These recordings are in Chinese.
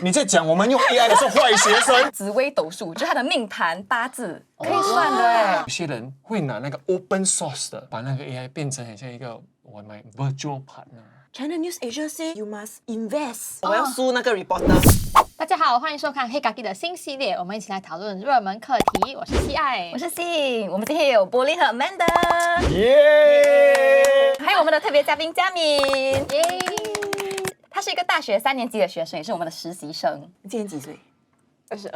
你在讲我们用 AI 的是坏学生。紫微斗数就是他的命盘八字可以算的哎。有些人会拿那个 open source 的，把那个 AI 变成很像一个我买 virtual partner。China News Asia say you must invest。我要输那个 reporter。大家好，欢迎收看黑咖喱的新系列，我们一起来讨论热门课题。我是西爱，我是信，我们今天也有柏林和 Amanda， 耶！还有我们的特别嘉宾佳敏，耶！他是一个大学3年级的学生，也是我们的实习生。你今年几岁？22。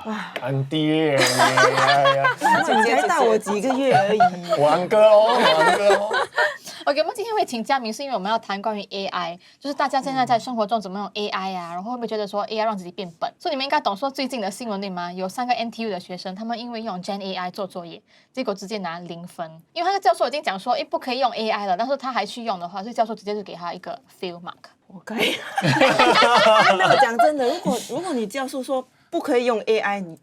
哇，安爹，哎呀，你才大我几个月而已。我安哥哦，我安哥哦。OK， 我们今天会请嘉明，是因为我们要谈关于 AI，就是大家现在在生活中怎么用 AI 啊，然后会不会觉得说 AI 让自己变笨？所以你们应该懂说最近的新闻对吗？有3个 NTU 的学生，他们因为用 Gen AI 做作业，结果直接拿0分，因为他的教授已经讲说，不可以用 AI 了，但是他还去用的话，所以教授直接就给他一个 fail mark。我该。没有讲真的，如果你教授说不可以用 AI，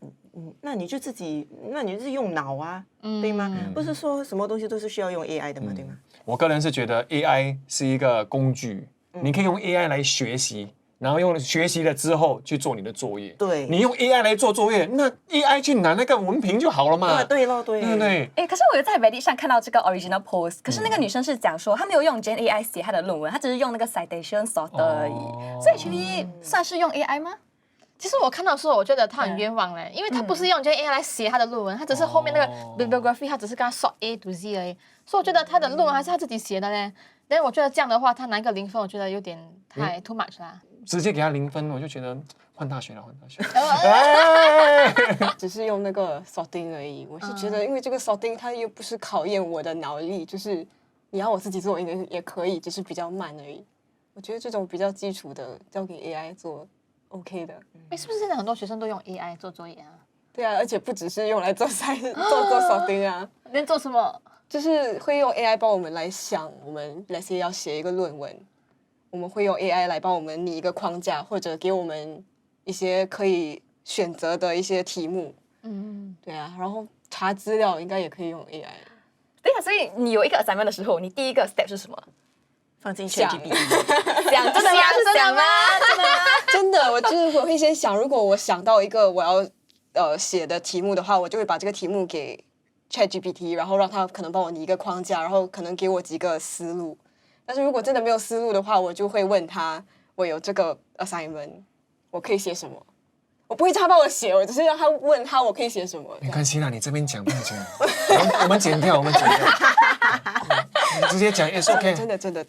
那你就自己，那你就是用脑啊，对吗？不是说什么东西都是需要用 AI 的嘛，对吗？我个人是觉得 AI 是一个工具，你可以用 AI 来学习，然后用学习了之后去做你的作业。对，你用 AI 来做作业，那 AI 去拿那个文凭就好了嘛。对咯，对，对不对？可是我有在 Reddit 上看到这个 original post， 可是那个女生是讲说，她没有用 Gen AI 写她的论文，她只是用那个 citation sorter 而已，所以其实算是用 AI 吗？其实我看到的时候，我觉得他很冤枉嘞，因为他不是用 Gen AI 来写他的论文，他只是后面那个 bibliography， 他只是跟他 sort A to Z 而已，所以我觉得他的论文还是他自己写的嘞。但是我觉得这样的话，他拿一个0分，我觉得有点太 too much 啦。直接给他0分，我就觉得换大学了，换大学。只是用那个 sorting 而已。我是觉得，因为这个 sorting 它又不是考验我的脑力，就是你要我自己做也可以，只是比较慢而已。我觉得这种比较基础的交给 AI 做 OK 的。是不是现在很多学生都用 AI 做作业啊？对啊，而且不只是用来做做 sorting 啊，能做什么？就是会用 AI 帮我们来想，我们那些要写一个论文，我们会用 AI 来帮我们拟一个框架，或者给我们一些可以选择的一些题目。对啊，然后查资料应该也可以用 AI。对啊，所以你有一个 assignment 的时候，你第一个 step 是什么？放进想 ChatGPT。想真的吗？是想吗？真的吗？真的，我会先想，如果我想到一个我要写的题目的话，我就会把这个题目给 ChatGPT， 然后让他可能帮我拟一个框架，然后可能给我几个思路。但是如果真的没有思路的话，我就会问他，我有这个 assignment， 我可以写什么？我不会叫他帮我写，我只是让他问他我可以写什么。没关系啦，你这边讲不要讲，我们剪掉，我们剪掉。你直接讲 it's OK。真的。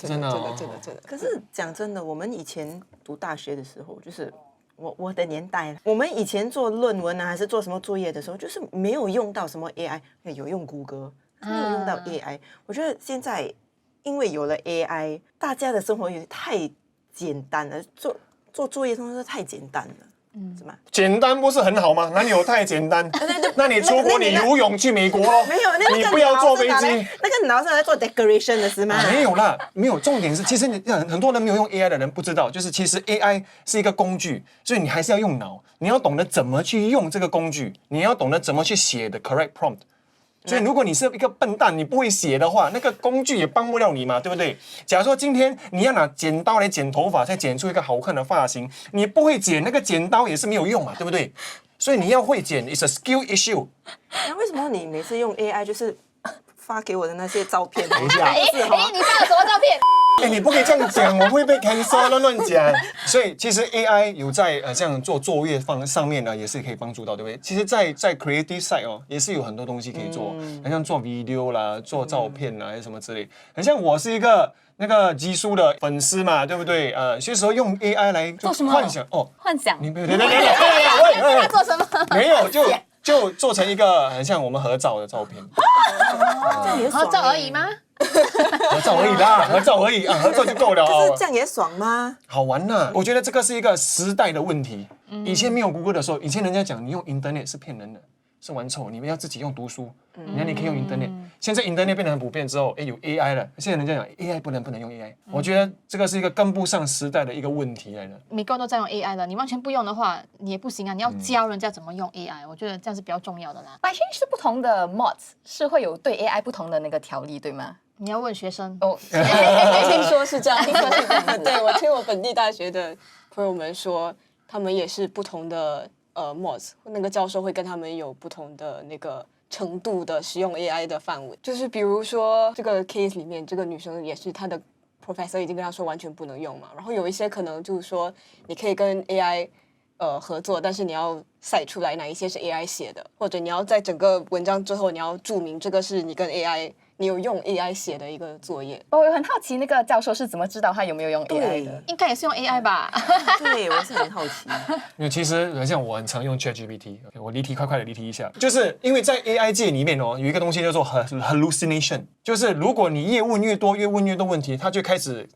可是讲真的，我们以前读大学的时候，就是我的年代，我们以前做论文啊，还是做什么作业的时候，就是没有用到什么 AI， 有用谷歌，没有用到 AI。我觉得现在因为有了 AI， 大家的生活也太简单了，做作业通常太简单了。是吗？简单不是很好吗？哪里有太简单？那你出国你游泳去美国咯？没有，你不要坐飞机。那个脑是来做 decoration 的是吗？没有啦，没有。重点是，其实很多人没有用 AI 的人不知道，就是其实 AI 是一个工具，所以你还是要用脑，你要懂得怎么去用这个工具，你要懂得怎么去写的 correct prompt。所以，如果你是一个笨蛋，你不会写的话，那个工具也帮不了你嘛，对不对？假如说今天你要拿剪刀来剪头发，再剪出一个好看的发型，你不会剪，那个剪刀也是没有用嘛，对不对？所以你要会剪 ，is a skill issue。那为什么你每次用 AI 就是发给我的那些照片？等一下，你发了什么照片？你不可以这样讲，我会被 cancel 乱讲。所以其实 AI 有在这样做作业上面呢，也是可以帮助到，对不对？其实在 creative side 哦，也是有很多东西可以做，很像做 video 啦、做照片啦，还是什么之类。很像我是一个那个基叔的粉丝嘛，对不对？有些时候用 AI 来做什么幻想哦，幻想。你对，他做什么？没有就做成一个很像我们合照的照片。合照而已吗？合照而已啦，合照而已啊，合照就够了。可是这样也爽吗？好玩呐！我觉得这个是一个时代的问题。以前没有谷歌的时候，以前人家讲你用 internet 是骗人的，是玩臭，你们要自己用读书。你可以用 internet。现在 internet 变得很普遍之后，有 AI 了。现在人家讲 AI 不能用 AI。我觉得这个是一个跟不上时代的一个问题来的。每个人都在用 AI 了，你完全不用的话，你也不行啊！你要教人家怎么用 AI，我觉得这样是比较重要的啦。百姓是不同的 mods 是会有对 AI 不同的那个条例，对吗？你要问学生哦，听说是这样，听说是这样。对，我听我本地大学的朋友们说，他们也是不同的mods，那个教授会跟他们有不同的那个程度的使用 AI 的范围。就是比如说这个 case 里面，这个女生也是她的 professor 已经跟她说完全不能用嘛，然后有一些可能就是说你可以跟 AI合作，但是你要晒出来哪一些是 AI 写的，或者你要在整个文章最后你要注明这个是你跟 AI 你有用 AI 写的一个作业。我很好奇那个教授是怎么知道他有没有用 AI 的？应该也是用 AI 吧？对，我是很好奇。因为其实像我很常用 ChatGPT， 我离题快的离题一下，就是因为在 AI 界里面哦，有一个东西叫做 hallucination， 就是如果你越问越多问题，它就开始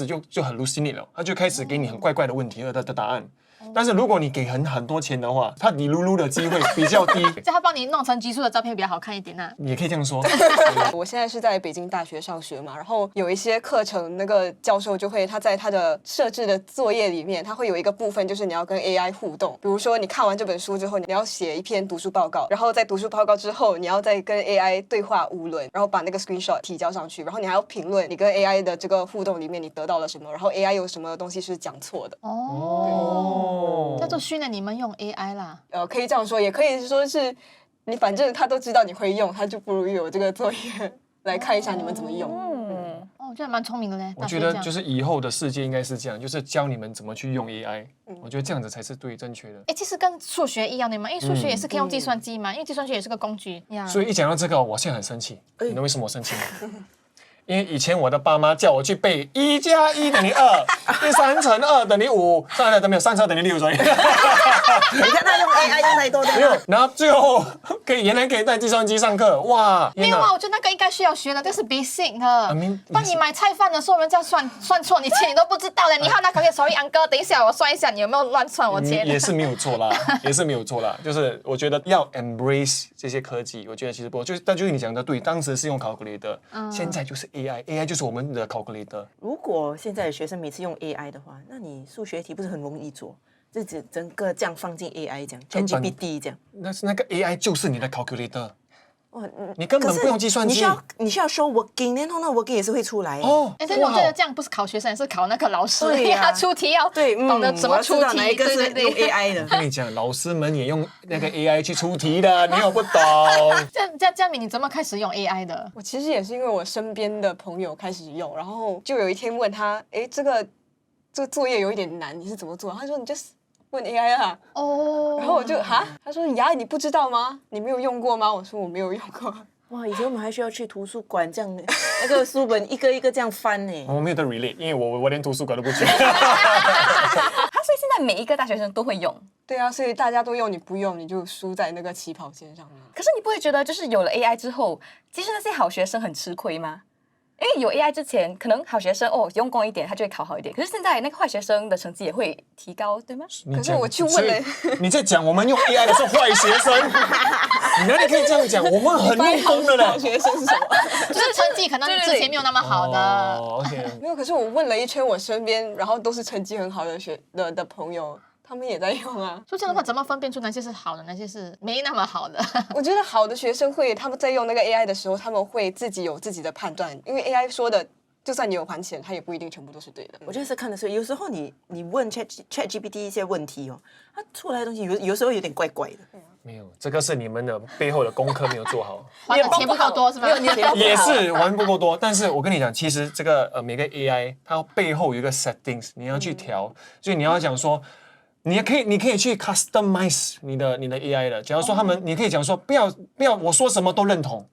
就hallucinate 了，它就开始给你很怪的问题的答案。但是如果你给很多钱的话，它你噜的机会比较低。叫他帮你弄成极速的照片比较好看一点呐。也可以这样说。我现在是在北京大学上学嘛，然后有一些课程，那个教授就会他在他的设置的作业里面，他会有一个部分就是你要跟 AI 互动。比如说你看完这本书之后，你要写一篇读书报告，然后在读书报告之后，你要再跟 AI 对话5轮，然后把那个 screenshot 提交上去，然后你还要评论你跟 AI 的这个互动里面你得到了什么，然后 AI 有什么东西是讲错的。叫做训练你们用 AI 啦。可以这样说，也可以说是你反正他都知道你会用，他就不如有这个作业来看一下你们怎么用。我觉得蛮聪明的嘞。我觉得就是以后的世界应该是这样，就是教你们怎么去用 AI。我觉得这样子才是对正确的。其实跟数学一样的嘛，因为数学也是可以用计算机嘛，因为计算机也是个工具呀。所以一讲到这个，我现在很生气。你知道为什么我生气吗？因为以前我的爸妈叫我去背1+1等于2， 3乘2等于5，算了，都没有，3乘2等于6，所以你看他用 AI 用太多的，没有。然后最后原来可以带计算机上课，哇！没有啊，我觉得那个应该需要学的，这是 basic 的。帮你买菜饭的时候，人家算错你钱，你都不知道的。你看那可以 sorry uncle， 等一下我算一下，你有没有乱算我钱？也是没有错啦，也是没有错啦。就是我觉得要 embrace 这些科技，我觉得其实不但就是你讲的对，当时是用 calculator，现在就是 AI 就是我们的 calculator。如果现在的学生每次用 AI 的话，那你数学题不是很容易做？就整个这样放进 AI 这样 ，ChatGPT 这样。那个 AI 就是你的 calculator。你根本不用计算机，你需要 show working， 然后那 working 也是会出来。但是我觉得这样不是考学生，是考那个老师，对呀，他出题要懂得怎么出题。哪一个是用 AI 的？我跟你讲，老师们也用那个 AI 去出题的，你有不懂？佳敏，你怎么开始用 AI 的？我其实也是因为我身边的朋友开始用，然后就有一天问他，这个作业有一点难，你是怎么做？他说你就是问 AI 啦。然后我就他说呀，你不知道吗？你没有用过吗？我说我没有用过。哇，以前我们还需要去图书馆这样的，那个书本一个一个这样翻呢。我没有得 relate， 因为我连图书馆都不去。所以现在每一个大学生都会用。对啊，所以大家都用，你不用你就输在那个起跑线上面。可是你不会觉得就是有了 AI 之后，其实那些好学生很吃亏吗？因为有 AI 之前，可能好学生用功一点，他就会考好一点。可是现在那个坏学生的成绩也会提高，对吗？可是我去问了，你在讲我们用 AI 的是坏学生，你哪里可以这样讲？我们很用功的嘞。好学生是什么？就是成绩可能之前没有那么好的。OK，没有。可是我问了一圈我身边，然后都是成绩很好的朋友。他们也在用啊，所以这样的话，怎么分辨出哪些是好的，哪些是没那么好的？我觉得好的学生他们在用那个 AI 的时候，他们会自己有自己的判断，因为 AI 说的，就算你有还钱，它也不一定全部都是对的。我觉得是看的是，有时候你问 ChatGPT 一些问题它出来的东西有时候有点怪怪的。没有，这个是你们的背后的功课没有做好，还的钱不够多是吗？也是玩不够多。但是我跟你讲，其实这个每个 AI 它背后有一个 settings， 你要去调，所以你要讲说。你可以去 customize 你的 AI 的。假如说你可以讲说不要我说什么都认同。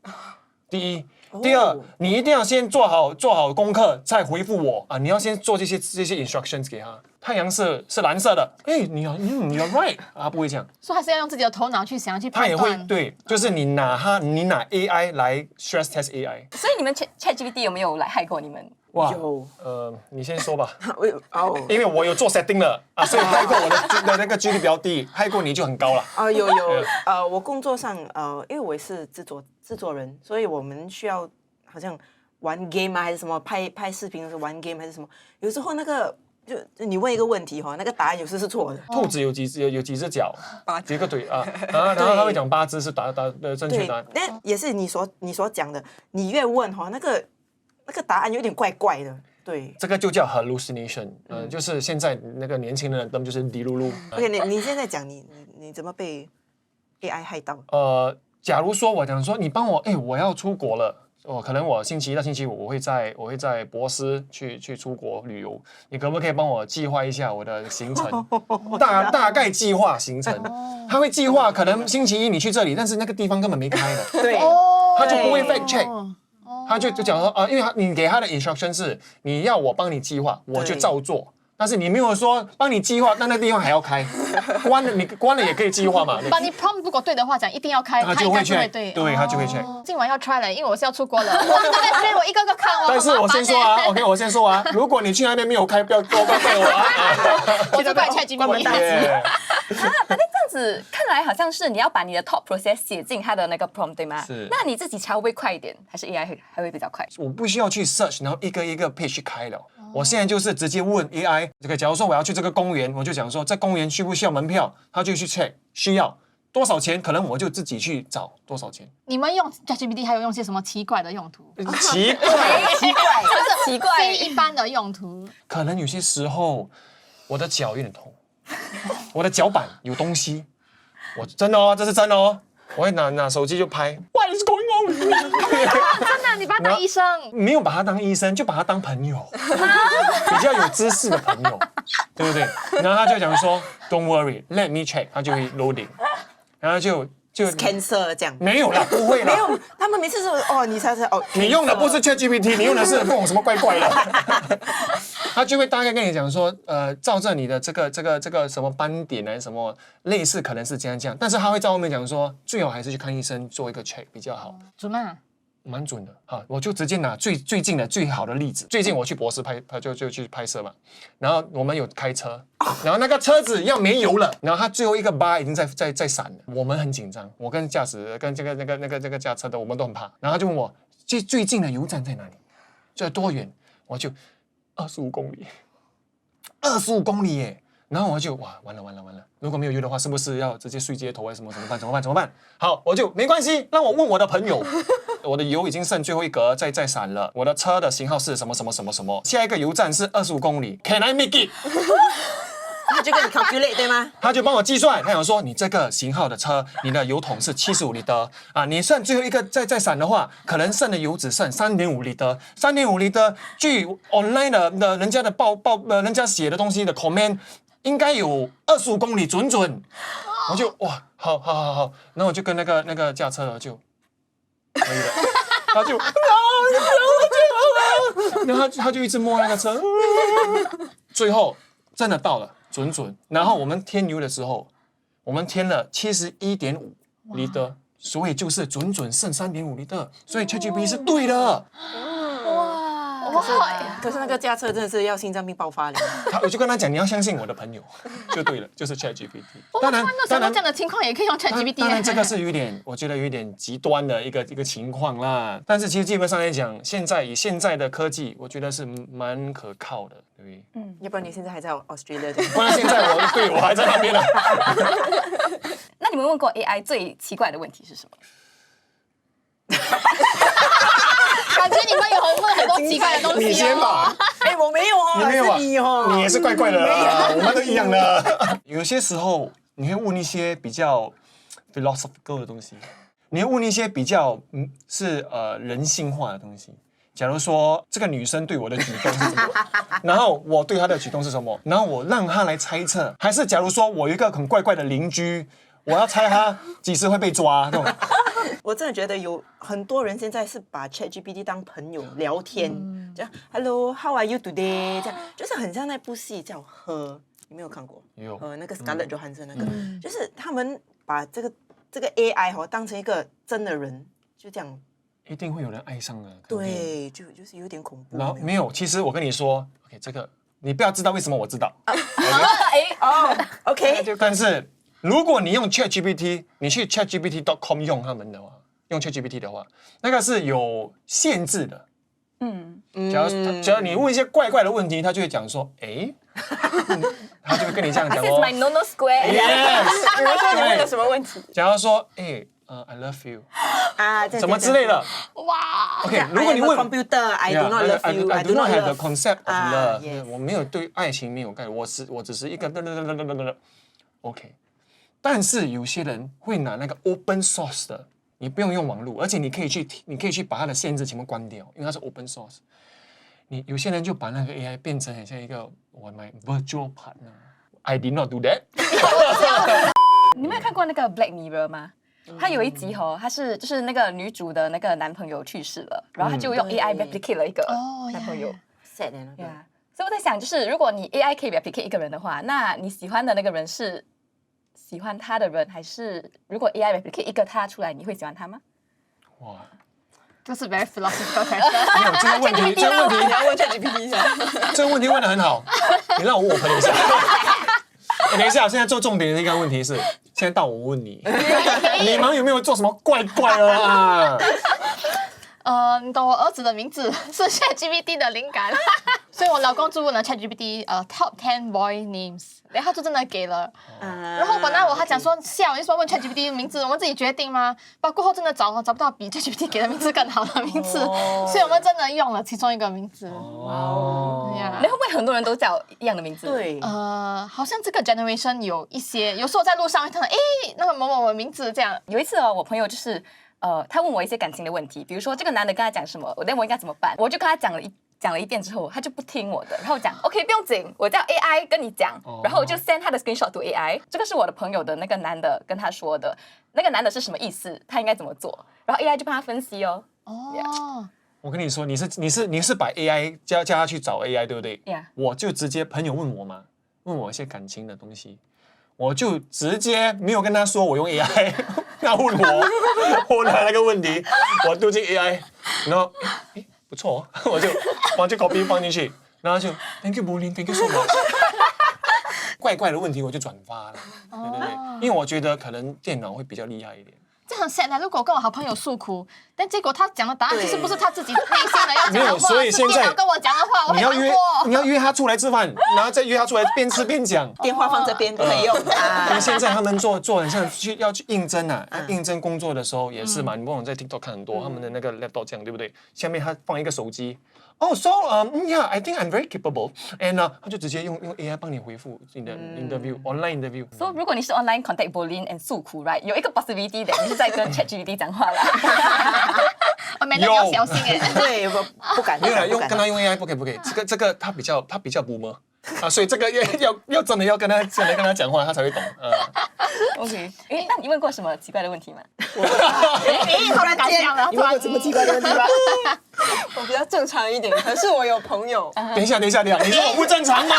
第一，第二，你一定要先做好功课再回复我啊！你要先做这些 instructions 给他。太阳是蓝色的，you're right 啊，不会这样。所以还是要用自己的头脑去想去判断。他也会对，就是你拿 AI 来 stress test AI。所以你们 ChatGPT 有没有来害过你们？哇，你先说吧。因为我有做 setting 了啊，所以害过我的那个几率比较低，害过你就很高了。有我工作上因为我也是制作人，所以我们需要好像玩 game 还是什么拍视频的时候玩 game 还是什么，有时候那个就你问一个问题那个答案有时是错的。兔子有几只脚？8几个腿啊？然后他会讲8只是答的正确答案。但也是你所讲的，你越问那个答案有点怪怪的。对这个就叫 hallucination，就是现在那个年轻人的灯就是滴噜噜。 ，OK，你现在讲你怎么被 AI 害到？假如说我讲说你帮我，我要出国了。可能我星期一到星期五我会在博斯去出国旅游，你可不可以帮我计划一下我的行程？大概计划行程，他会计划可能星期一你去这里，但是那个地方根本没开的，对，他就不会 fact check，他就讲说因为你给他的 instruction 是你要我帮你计划，我就照做。但是你没有说帮你计划，但那地方还要开，你关了也可以计划嘛。把你 prompt 如果对的话，讲一定要开，他就会应该就会 check，对，对，他就会 check。今晚要 try 了，因为我是要出国了，哇，这边我一个个看哦。但是我先说啊，OK， 我先说啊，如果你去那边没有开，不要怪我啊。我就怪 ChatGPT。这样子看来好像是你要把你的 top process 写进它的那个 prompt 对吗？是。那你自己查会不会快一点，还是 AI 还会比较快？我不需要去 search， 然后一个一个 page 去开了。我现在就是直接问 AI， 假如说我要去这个公园，我就讲说这公园需不需要门票，他就去 check 需要多少钱，可能我就自己去找多少钱。你们用 ChatGPT 还有用些什么奇怪的用途？奇怪，就是奇怪，非一般的用途。可能有些时候我的脚有点痛，我的脚板有东西，我真的哦，这是真的哦。我会拿手机就拍 ，What is going on？ 真的，你把他当医生？没有把他当医生，就把他当朋友，比较有知识的朋友，对不对？然后他就讲说 ，Don't worry，let me check， 他就会 loading， 然后就 cancer 这样。没有啦，不会啦，没有，他们每次说你才你用的不是 ChatGPT， 你用的是不懂什么怪怪的。他就会大概跟你讲说，照着你的这个什么斑点还是什么类似，可能是这样，但是他会在后面讲说，最好还是去看医生做一个 check 比较好。准吗？蛮准的。好，我就直接拿最近的最好的例子。最近我去博士就去拍摄嘛，然后我们有开车，然后那个车子要没油了，然后它最后一个bar已经在闪了，我们很紧张，我跟驾驶跟这个驾车的我们都很怕，然后他就问我最近的油站在哪里，这多远？我就25公里，25公里耶！然后我就哇，完了！如果没有油的话，是不是要直接睡街头还是什么？怎么办？好，我就没关系，让我问我的朋友，我的油已经剩最后一格，在闪了。我的车的型号是什么？下一个油站是25公里 ，Can I make it？ 他就跟你 calculate 对吗？他就帮我计算，他想说你这个型号的车，你的油桶是75立德啊，你剩最后一个在闪的话，可能剩的油只剩3.5立德，3.5立德，据 online 的人家的人家写的东西的 comment， 应该有25公里准。我就哇，好，然后我就跟那个驾车的就可以了，他就然后他就一直摸那个车，最后真的到了。准，然后我们添油的时候，我们添了71.5立德，所以就是准剩3.5立德，所以 ChatGPT 是对的。可是那个驾车真的是要心脏病爆发了。我就跟他讲，你要相信我的朋友，就对了，就是 ChatGPT。当然，这样的情况也可以用 ChatGPT。当然，这个是我觉得有点极端的一个情况啦。但是其实基本上来讲，以现在的科技，我觉得是蛮可靠的，对不对？要不然你现在还在 Australia， 不然现在我还在那边了。那你们问过 AI 最奇怪的问题是什么？感觉你们有问很多奇怪的东西。你先吧。我没有哦，你没有啊？你哦，你也是怪怪的啊，我们都一样的。有些时候你会问一些比较 philosophical 的东西，你会问一些比较是人性化的东西。假如说这个女生对我的举动是什么，然后我对她的举动是什么，然后我让她来猜测，还是假如说我有一个很怪怪的邻居，我要猜她几时会被抓这种。我真的觉得有很多人现在是把 ChatGPT 当朋友聊天，这样 Hello，How are you today？ 这样就是很像那部戏叫《her》，你没有看过？有。那个 Scarlett Johansson 那个，就是他们把这个 AI 当成一个真的人，就这样。一定会有人爱上的。对，就是有点恐怖。然后没有，其实我跟你说 ，OK， 这个你不要知道为什么我知道。OK。但是如果你用 ChatGPT， 你去 ChatGPT.com 用他们的话，用 ChatGPT 的话，那个是有限制的。假如你问一些怪怪的问题，他就会讲说，他就会跟你这样讲哦。This is my no square。 Yes。比如说你问了什么问题？假如说， I love you，啊，什么之类的。哇， OK，如果你问 computer，I do not love you， I do not have the concept of 啊 love，我没有对爱情没有概念，我只是一个OK。但是有些人会拿那个 open source 的，你不用用网络，而且你可以去把它的限制全部关掉，因为它是 open source。有些人就把那个 AI 变成很像一个my virtual partner。I did not do that 。你们有看过那个 Black Mirror 吗？它有一集它是就是那个女主的那个男朋友去世了，然后他就用 AI replicate 了一个男朋友。 sad 的那个。所以我在想，就是如果你 AI 可以 replicate 一个人的话，那你喜欢的那个人是喜欢他的人，还是如果 AI replicate 一个他出来，你会喜欢他吗？哇，这是 very philosophical question。没有这个问题，你要问 ChatGPT 一下。这个问题问得很好，你让我喷一下。等一下，现在做重点的一个问题是，现在到我问你，你们有没有做什么怪的啊？你懂我儿子的名字是 ChatGPT 的灵感，所以我老公就问了 ChatGPT top 10 boy names， 然后他就真的给了。然后本来他讲说笑，你说问 ChatGPT 的名字，我们自己决定吗？包括后真的找不到比 ChatGPT 给的名字更好的名字，所以我们真的用了其中一个名字。哦，那会不会很多人都叫一样的名字？对，好像这个 generation 有一些，有时候在路上会看到，那个某某某名字这样。有一次我朋友就是他问我一些感情的问题，比如说这个男的跟他讲什么，我应该怎么办？我就跟他讲了一遍之后，他就不听我的，然后讲 OK 不用紧，我叫 AI 跟你讲，然后我就 send 他的 screenshot to AI， 这个是我的朋友的那个男的跟他说的，那个男的是什么意思，他应该怎么做，然后 AI 就帮他分析哦。我跟你说，你是把 AI 叫他去找 AI 对不对？ Yeah 我就直接朋友问我嘛，问我一些感情的东西，我就直接没有跟他说我用 AI， 他问我拿那个问题，我丢进 AI， 然后不错，我就 copy 放进去，然后就 Thank you Bolin，Thank you so much。怪的问题我就转发了，对，因为我觉得可能电脑会比较厉害一点。这很 sad 的。如果我跟我好朋友诉苦，但结果他讲的答案其实不是他自己内心的要讲没有的话，所以现在是电脑跟我讲的话，我会难过。你要约他出来吃饭，然后再约他出来边吃边讲。电话放这边不能用因为啊。现在他们做很像要去应征啊，应征工作的时候也是嘛。你不管在 TikTok 看很多他们的那个 laptop 这样，对不对？下面他放一个手机。So yeah, I think I'm very capable. And 他就直接用 AI 帮你回复你的 interview online interview。所以如果你是 online contact Bolin and 诉苦 ，right， 有一个 possibility 的，你是在跟 ChatGPT 讲话啦。每个人要小心对，不敢。没有啦，跟他用 AI 不可以。这个他比较 boomer 啊，所以这个要真的要跟他讲话，他才会懂。OK，那你问过什么奇怪的问题吗？突然间，你问过什么奇怪的问题吗？我比较正常一点，可是我有朋友，等一下，你说我不正常吗？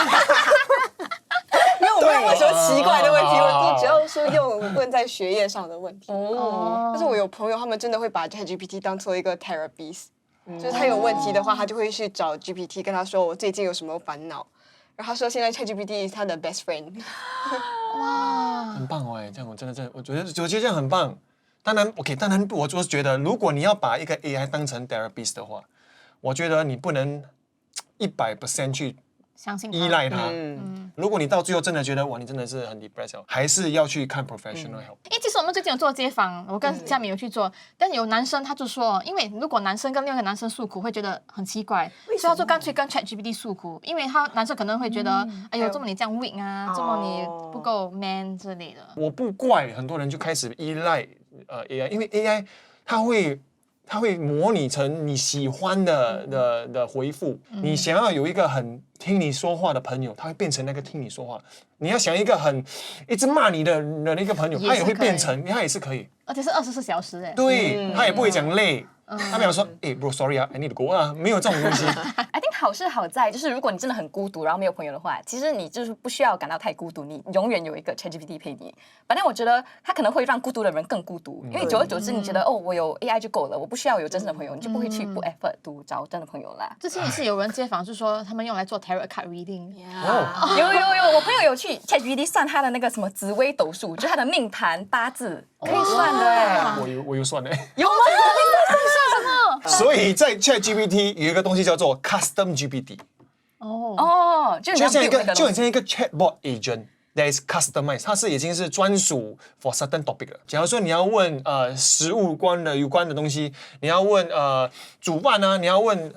因为我没有问什么奇怪的问题，我就只要说问在学业上的问题。但是我有朋友，他们真的会把 ChatGPT 当做一个 therapist，就是他有问题的话，他就会去找 GPT， 跟他说我最近有什么烦恼。然后他说现在 ChatGPT 是他的 best friend。哇，很棒哦，这样我觉得这样很棒。当然我就是觉得，如果你要把一个 AI 当成 therapist 的话，我觉得你不能100% 去相信他依赖它。如果你到最后真的觉得哇，你真的是很 depressed， 还是要去看 professional help。其实我们最近有做街访，我跟佳敏有去做，但有男生他就说，因为如果男生跟另外一个男生诉苦，会觉得很奇怪，所以他就干脆跟 ChatGPT 诉苦，因为男生可能会觉得，哎呦，这么你这样 weak 啊，这么你不够 man 之类的。我不怪很多人就开始依赖AI， 因为 AI 它会模拟成你喜欢的回复。你想要有一个很听你说话的朋友，他会变成那个听你说话。你要想一个一直骂你的那个朋友，他也会变成，他也是可以。而且是24小时哎。对，他也不会讲累。他没有说，bro，sorry 啊，I need to go 啊，没有这种东西。I think 好是好在，就是如果你真的很孤独，然后没有朋友的话，其实你就是不需要感到太孤独，你永远有一个 ChatGPT 陪你。反正我觉得它可能会让孤独的人更孤独，因为久而久之，你觉得我有 AI 就够了，我不需要有真正的朋友，你就不会去effort 找真的朋友啦。之前也是有人街访，就说他们用来做 tarot card reading。有，我朋友有去 ChatGPT 算他的那个什么紫微斗数，就是他的命盘八字可以算的哎。我有算哎。有吗？所以在 ChatGPT 有一个东西叫做 Custom GPT，哦，就很像一个 chatbot chatbot agent， that is customized， 它是已经是专属 for certain topic 了。假如说你要问食物有关的东西，你要问煮饭啊，你要问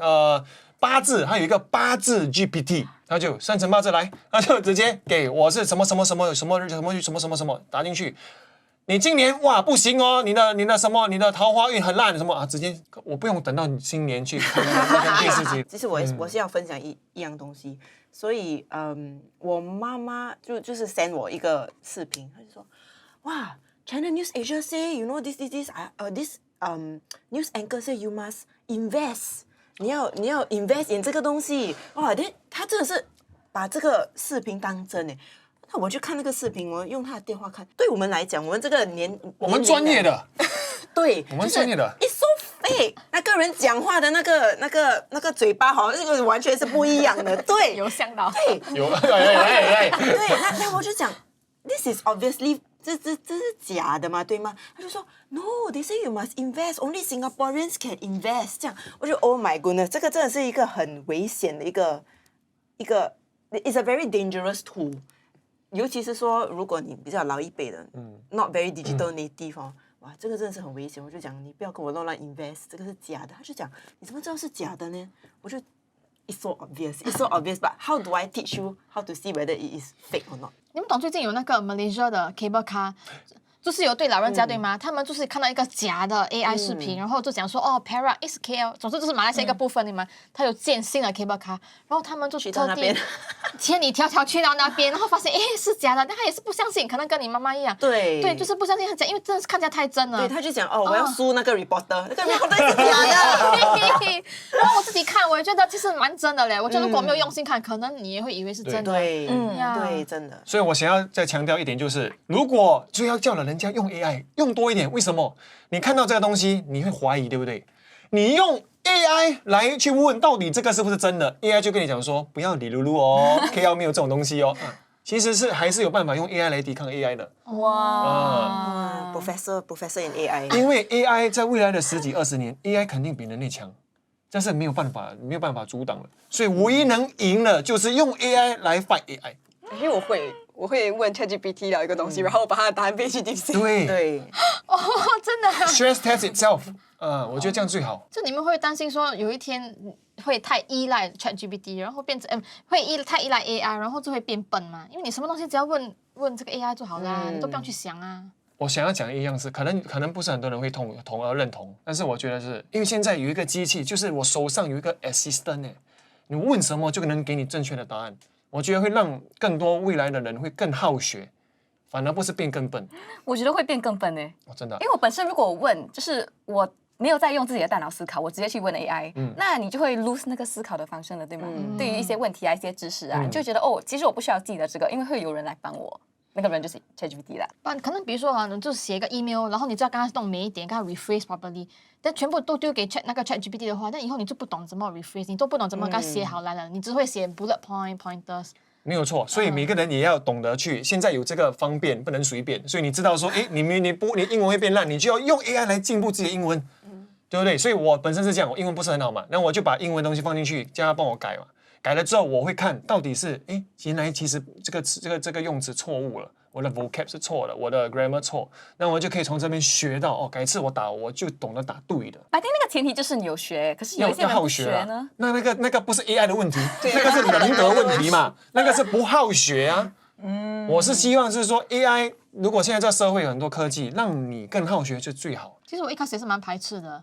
八字，它有一个八字 GPT， 它就生辰八字来，它就直接给我是什么什么什么什么日什么什么什么什么打进去。你今年哇不行哦，你的什么，你的桃花运很烂什么啊？直接我不用等到你新年去看那个电视机。其实我是要分享一样东西，所以我妈妈就是 send 我一个视频，她就说，哇 ，China News Asia say you know this news anchor say you must invest， 你要 invest in 这个东西，哇，她真的是把这个视频当真诶。那我去看那个视频，我用他的电话看。对我们来讲，我们这个我们专业的，对，我们专业的 ，it's so fake。那个人讲话的那个嘴巴，好像这个完全是不一样的。对，有想到，对，有对。那我就讲 ，this is obviously 这是假的嘛，对吗？他就说 ，no，they say you must invest，only Singaporeans can invest。这样，我就 ，oh my goodness， 这个真的是一个很危险的一个 ，it's a very dangerous tool。尤其是说，如果你比较老一辈的，not very digital native 哦，哇，这个真的是很危险。我就讲，你不要跟我乱 invest， 这个是假的。他就讲，你怎么知道是假的呢？我就 it's so obvious，but how do I teach you how to see whether it is fake or not？ 你们懂最近有那个 Malaysia 的 cable car， 就是有对老人家对吗？他们就是看到一个假的 AI 视频，然后就讲说哦 Perak is KL， 总之就是马来西亚一个部分对吗？他有建新的 cable car， 然后他们就特地千里迢迢去到那边，然后发现是假的，但他也是不相信，可能跟你妈妈一样，对，就是不相信他讲，因为真的是看起来太真了。对，他就讲我要输那个 reporter， 那个 reporter 是假的。然后我自己看，我也觉得其实蛮真的嘞。我觉得如果没有用心看，可能你也会以为是真的。对，对，真的。所以我想要再强调一点，就是如果就要叫了人家用 AI， 用多一点。为什么？你看到这个东西，你会怀疑，对不对？你用 AI 来去问到底这个是不是真的 ，AI 就跟你讲说不要理噜噜哦，KL 没有这种东西哦。其实还是有办法用 AI 来抵抗 AI 的。哇，Professor in AI。因为 AI 在未来的10几20年 ，AI 肯定比人类强，这是没有办法阻挡的。所以唯一能赢的就是用 AI 来 fight AI。因为我会问 ChatGPT 聊一个东西，然后把它的答案背去 DeepSeek。对，哦，真的。Stress test itself， 我觉得这样最好。就你们会担心说有一天会太依赖 ChatGPT， 然后变成会太依赖 AI， 然后就会变笨嘛？因为你什么东西只要问这个 AI 就好啦，你都不用去想啊。我想要讲的一样是，可能不是很多人会同而认同，但是我觉得是因为现在有一个机器，就是我手上有一个 assistant 呢，你问什么就能给你正确的答案。我觉得会让更多未来的人会更好学，反而不是变更笨。我觉得会变更笨呢。真的，因为我本身如果我问，就是我没有在用自己的大脑思考，我直接去问 AI，那你就会 lose 那个思考的方式了，对吗？对于一些问题啊、一些知识啊，就觉得其实我不需要记得这个，因为会有人来帮我。那个人就是 ChatGPT 啦。可能比如说你就写一个 email， 然后你就要跟他动每一点，跟他 rephrase properly， 但全部都丢给那个 ChatGPT 的话，但以后你就不懂怎么 rephrase， 你都不懂怎么给他写好来了，你只会写 bullet pointers。没有错，所以每个人也要懂得去。现在有这个方便，不能随便。所以你知道说，你英文会变烂，你就要用 AI 来进步自己的英文，对不对？所以我本身是这样，我英文不是很好嘛，那我就把英文东西放进去，叫他帮我改嘛。改了之后，我会看到底是原来其实这个用词错误了，我的 vocab 是错的，我的 grammar 错，那我就可以从这边学到改次我就懂得打对的。白天那个前提就是你有学，可是有一些人不学呢。那个不是 AI 的问题，那个是人的问题嘛，那个是不好学啊。我是希望是说 AI， 如果现在这社会有很多科技，让你更好学就最好。其实我一开始也是蛮排斥的，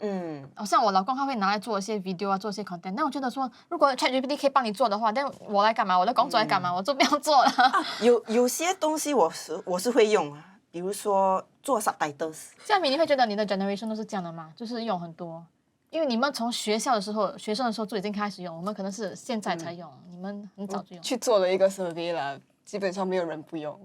像我老公他会拿来做一些 video 啊，做一些 content， 但我觉得说，如果 ChatGPT 可以帮你做的话，但我来干嘛？我的工作来干嘛？我就不要做了。有些东西我是会用啊，比如说做 subtitles。佳敏，你会觉得你的 generation 都是这样的吗？就是用很多，因为你们从学生的时候就已经开始用，我们可能是现在才用，你们很早就用。去做了一个 survey 啦，基本上没有人不用。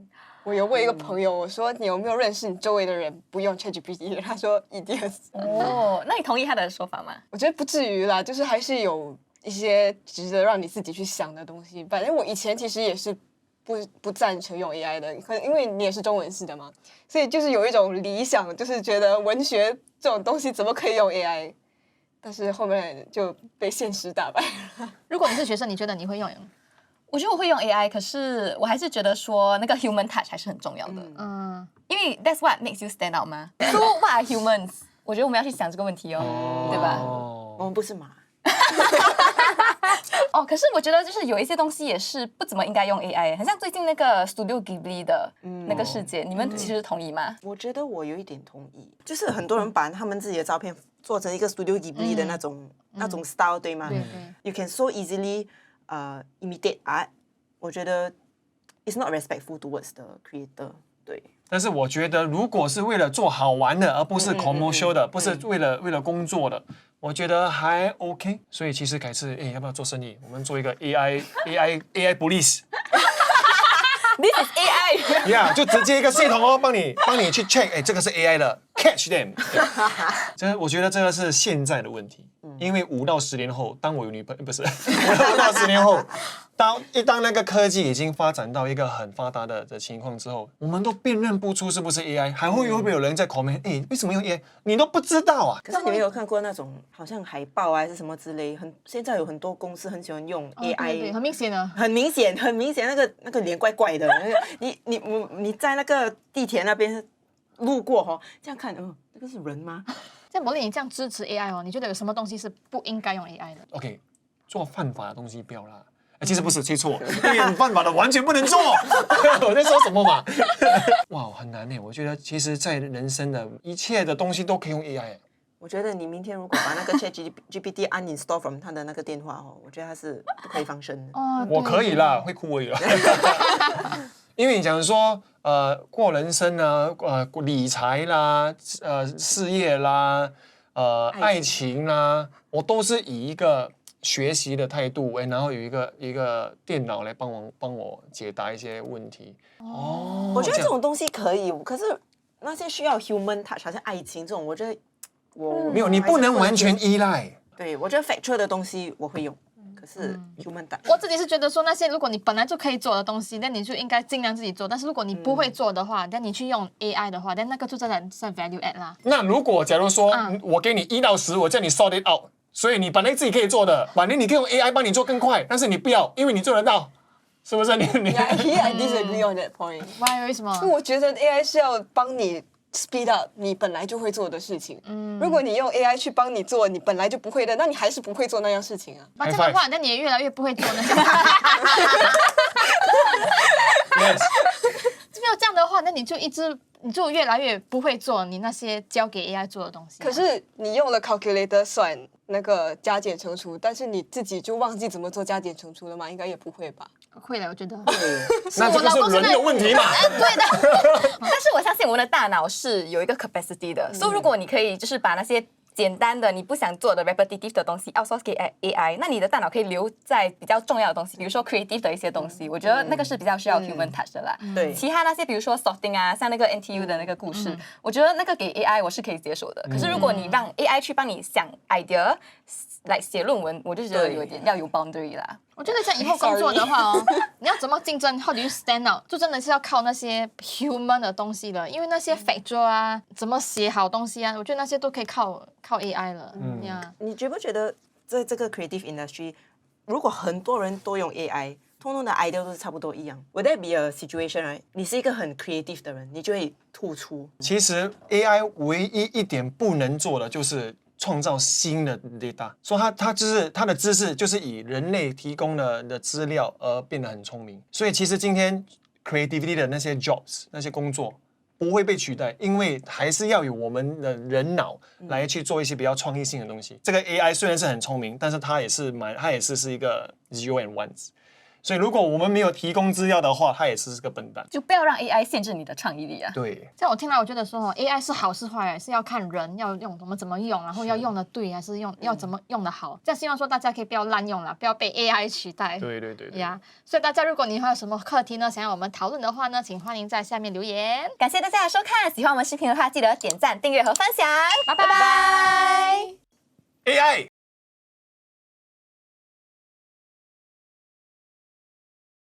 我有问一个朋友，我说你有没有认识你周围的人不用 ChatGPT？ 他说一定。那你同意他的说法吗？我觉得不至于啦，就是还是有一些值得让你自己去想的东西。反正我以前其实也是不赞成用 AI 的，可能因为你也是中文系的嘛，所以就是有一种理想，就是觉得文学这种东西怎么可以用 AI？ 但是后面就被现实打败了。如果你是学生，你觉得你会用？我觉得我会用 AI，可是我还是觉得说那个 human touch 还是很重要的，因为 that's what makes you stand out 嘛。So what are humans？ 我觉得我们要去想这个问题哦，对吧？我们不是马。哦，可是我觉得就是有一些东西也是不怎么应该用 AI，很像最近那个 Studio Ghibli 的那个事件，你们其实同意吗？我觉得我有一点同意，就是很多人把他们自己的照片做成一个 Studio Ghibli 的那种 style，对吗？对。 You can so easily imitate art。我觉得 it's not respectful towards the creator。对。但是我觉得，如果是为了做好玩的，而不是 commercial 的，不是为了工作的，我觉得还 OK。所以其实改次，要不要做生意？我们做一个 AI police。This is AI。Yeah， 就直接一个系统哦，帮你去 check， 这个是 AI 的 ，catch them。我觉得这个是现在的问题，因为5到10年后，当我有女朋友，不是5到10年后，当那个科技已经发展到一个很发达的情况之后，我们都辨认不出是不是 AI， 会不会有人在 comment， 为什么用 AI？ 你都不知道啊。可是你们有看过那种好像海报还是什么之类，现在有很多很多公司很喜欢用 AI，对，很明显的。很明显，那个脸怪怪的。你在那个地铁那边路过这样看，那个是人吗？像柏霖，你这样支持 AI 哦，你觉得有什么东西是不应该用 AI 的 ？OK， 做犯法的东西不要啦。其实不是，记错，因为犯法的完全不能做。我在说什么嘛？哇，很难呢。我觉得其实，在人生的一切的东西都可以用 AI。我觉得你明天如果把那个 ChatGPT uninstall from 他的那个电话我觉得他是不可以放生的。哦，我可以啦，会哭而已啦。因为你讲说过人生啊，理财啦，事业啦，爱情啦，我都是以一个学习的态度，然后有一个电脑来帮我解答一些问题。我觉得这种东西可以，可是那些需要 human touch， 好像爱情这种，我觉得没有，你不能完全依赖。对，我觉得 factual 的东西我会用，可是 human touch， 我自己是觉得说那些如果你本来就可以做的东西，那你就应该尽量自己做。但是如果你不会做的话，那你去用 AI 的话，那个就真的算 value add 啦。那如果假如说我给你1到10，我叫你 sort it out， 所以你本来自己可以做的，反正你可以用 AI 帮你做更快，但是你不要，因为你做得到，是不是？你 I disagree on that point。为什么？因为我觉得 AI 是要帮你 speed up 你本来就会做的事情。如果你用 AI 去帮你做你本来就不会的，那你还是不会做那样事情啊。这样的话，那你也越来越不会做那些。没有这样的话，那你就越来越不会做你那些交给 AI 做的东西。可是你用了 calculator 算那个加减乘除，但是你自己就忘记怎么做加减乘除了吗？应该也不会吧。会的，我觉得。那这个是人的问题嘛？对的。但是我相信我们的大脑是有一个 capacity 的，所以如果你可以就是把那些简单的你不想做的 repetitive 的东西 outsource 给 AI， 那你的大脑可以留在比较重要的东西，比如说 creative 的一些东西，我觉得那个是比较需要 human touch 的啦。对，其他那些比如说 sorting 啊，像那个 NTU 的那个故事，我觉得那个给 AI 我是可以接受的。可是如果你让 AI 去帮你想 idea 来写论文，我就觉得有点要有 boundary 啦。我觉得像以后工作的话你要怎么竞争 ，how do you stand out， 就真的是要靠那些 human 的东西了，因为那些 factor 啊，怎么写好东西啊，我觉得那些都可以靠 AI 了。你觉不觉得在这个 creative industry， 如果很多人都用 AI， 通通的 idea 都是差不多一样 ，would that be a situation right？ 你是一个很 creative 的人，你就会突出。其实 AI 唯一一点不能做的就是创造新的 data， 所以它就是它的知识就是以人类提供的资料而变得很聪明。所以其实今天 creativity 的那些 jobs 那些工作不会被取代，因为还是要有我们的人脑来去做一些比较创意性的东西。这个 AI 虽然是很聪明，但是它也是一个 zero and ones。所以如果我们没有提供资料的话，它也是个笨蛋。就不要让 AI 限制你的创意力啊。对，像我听来，我觉得说AI 是好是坏，是要看人要用我们怎么用，然后要用的对，还是要怎么用的好。这样希望说大家可以不要滥用了，不要被 AI 取代。对呀，所以大家如果你还有什么课题呢，想要我们讨论的话呢，请欢迎在下面留言。感谢大家的收看，喜欢我们视频的话，记得点赞、订阅和分享。拜拜。